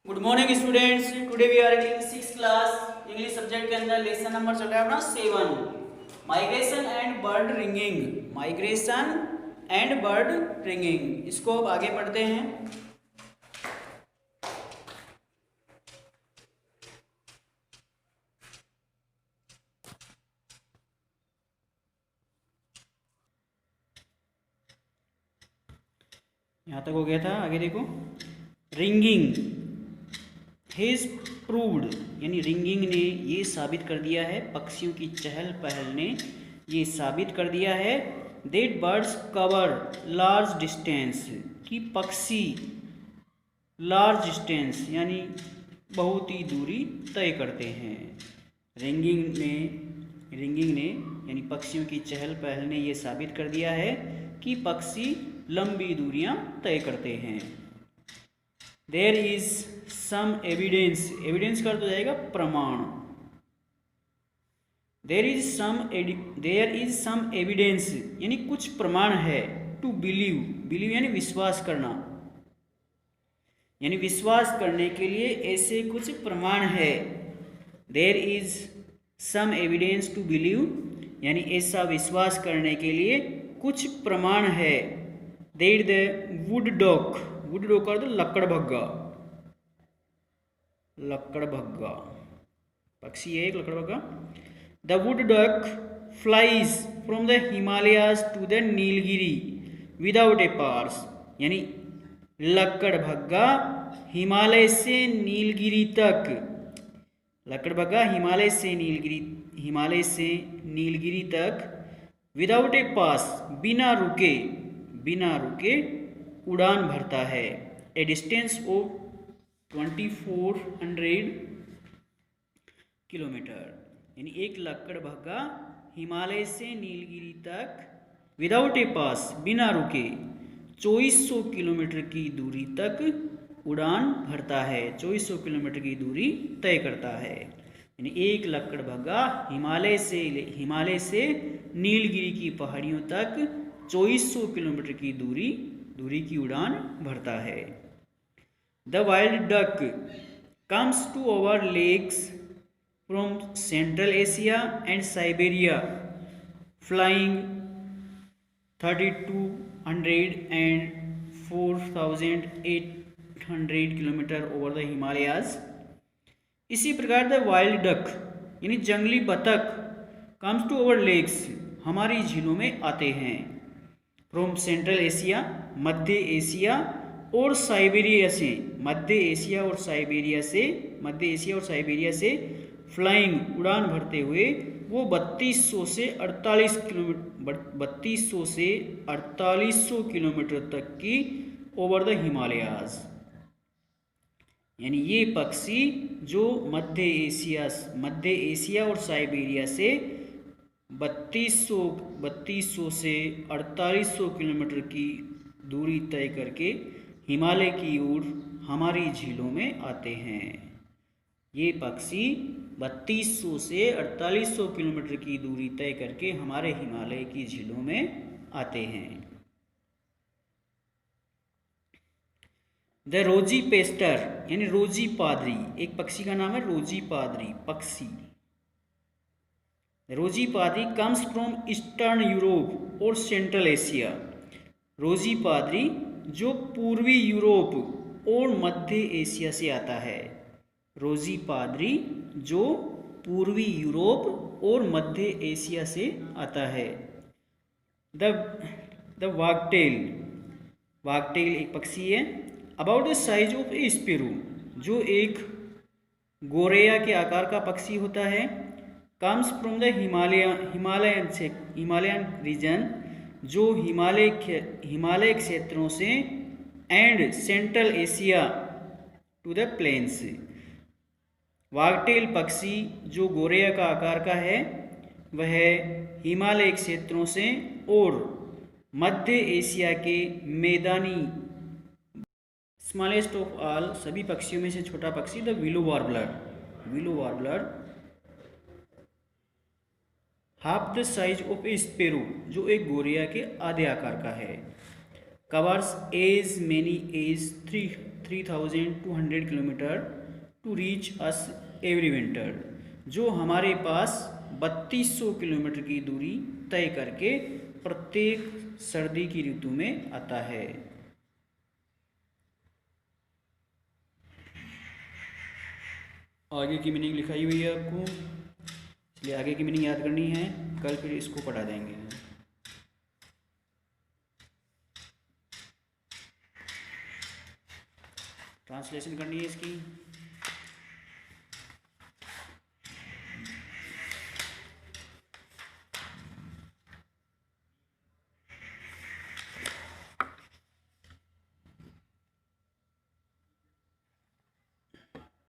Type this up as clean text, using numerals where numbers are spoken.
Good morning students. Today we are in 6th class English subject के अंदर lesson number चल रहा है अपना 7 migration and bird ringing. Migration and bird ringing, इसको अब आगे पढ़ते हैं। यहाँ तक हो गया था, आगे देखो। रिंगिंग हेज प्रूव्ड, यानी रिंगिंग ने ये साबित कर दिया है, पक्षियों की चहल पहल ने ये साबित कर दिया है that birds cover large distance, कि पक्षी लार्ज डिस्टेंस यानी बहुत ही दूरी तय करते हैं। रिंगिंग ने यानी पक्षियों की चहल पहल ने ये साबित कर दिया है कि पक्षी लंबी दूरियां तय करते हैं। There is some evidence, evidence कर तो जाएगा प्रमाण। देयर इज सम एविडेंस यानी कुछ प्रमाण है। टू बिलीव, बिलीव यानी विश्वास करना, यानी विश्वास करने के लिए ऐसे कुछ प्रमाण है। There is some evidence to believe यानी ऐसा विश्वास करने के लिए कुछ प्रमाण है। That the wood duck, wood duck कर दो लकड़बग्गा, लकड़बग्गा पक्षी है एक लकड़बग्गा। The wood duck flies from the Himalayas to the Nilgiri without a pause, यानी लकड़बग्गा हिमालय से नीलगिरी तक, लकड़बग्गा हिमालय से नीलगिरी तक विदाउट ए पास, बिना रुके उड़ान भरता है। ए डिस्टेंस ऑफ 2400 किलोमीटर, यानी एक लकड़बग्गा हिमालय से नीलगिरी तक विदाउट ए पास, बिना रुके 2400 किलोमीटर की दूरी तक उड़ान भरता है, 2400 किलोमीटर की दूरी तय करता है। यानी एक लकड़बग्गा हिमालय से नीलगिरी की पहाड़ियों तक 2400 किलोमीटर की दूरी की उड़ान भरता है। The wild duck comes to our lakes from central Asia and Siberia flying 3200 and 4800 kilometre over the Himalayas. इसी प्रकार द वाइल्ड डक यानी जंगली बतख कम्स टू आवर लेक्स हमारी झीलों में आते हैं। From central Asia Madhya Asia और साइबेरिया से, मध्य एशिया और साइबेरिया से फ्लाइंग उड़ान भरते हुए वो 3200 से 4800 किलोमीटर तक की ओवर द हिमालयाज, यानी ये पक्षी जो मध्य एशिया और साइबेरिया से 3200 से 4800 किलोमीटर की दूरी तय करके हिमालय की ओर हमारी झीलों में आते हैं। ये पक्षी 3200 से 4800 किलोमीटर की दूरी तय करके हमारे हिमालय की झीलों में आते हैं। द रोजी पेस्टर यानी रोजी पादरी, एक पक्षी का नाम है रोजी पादरी पक्षी। रोजी पादरी कम्स फ्रॉम ईस्टर्न यूरोप और सेंट्रल एशिया, रोजी पादरी जो पूर्वी यूरोप और मध्य एशिया से आता है। रोजी पादरी जो पूर्वी यूरोप और मध्य एशिया से आता है। द वागटेल एक पक्षी है। About the size of a sparrow, जो एक गोरैया के आकार का पक्षी होता है। Comes from the Himalayan region, जो हिमालय क्षेत्रों से, and central Asia to the plains. Wagtail पक्षी जो गोरैया का आकार का है वह हिमालय क्षेत्रों से और मध्य एशिया के मैदानी, स्मॉलेस्ट ऑफ ऑल सभी पक्षियों में से छोटा पक्षी the willow warbler half the size of a sparrow, जो एक गोरैया के आधे आकार का है। Covers as many as 3,200 kilometre to reach us every winter, जो हमारे पास 3200 किलोमीटर की दूरी तय करके प्रत्येक सर्दी की ऋतु में आता है। आगे की मीनिंग लिखाई हुई है आपको, इसलिए आगे की मीनिंग याद करनी है, कल फिर इसको पढ़ा देंगे। ट्रांसलेशन करनी है इसकी।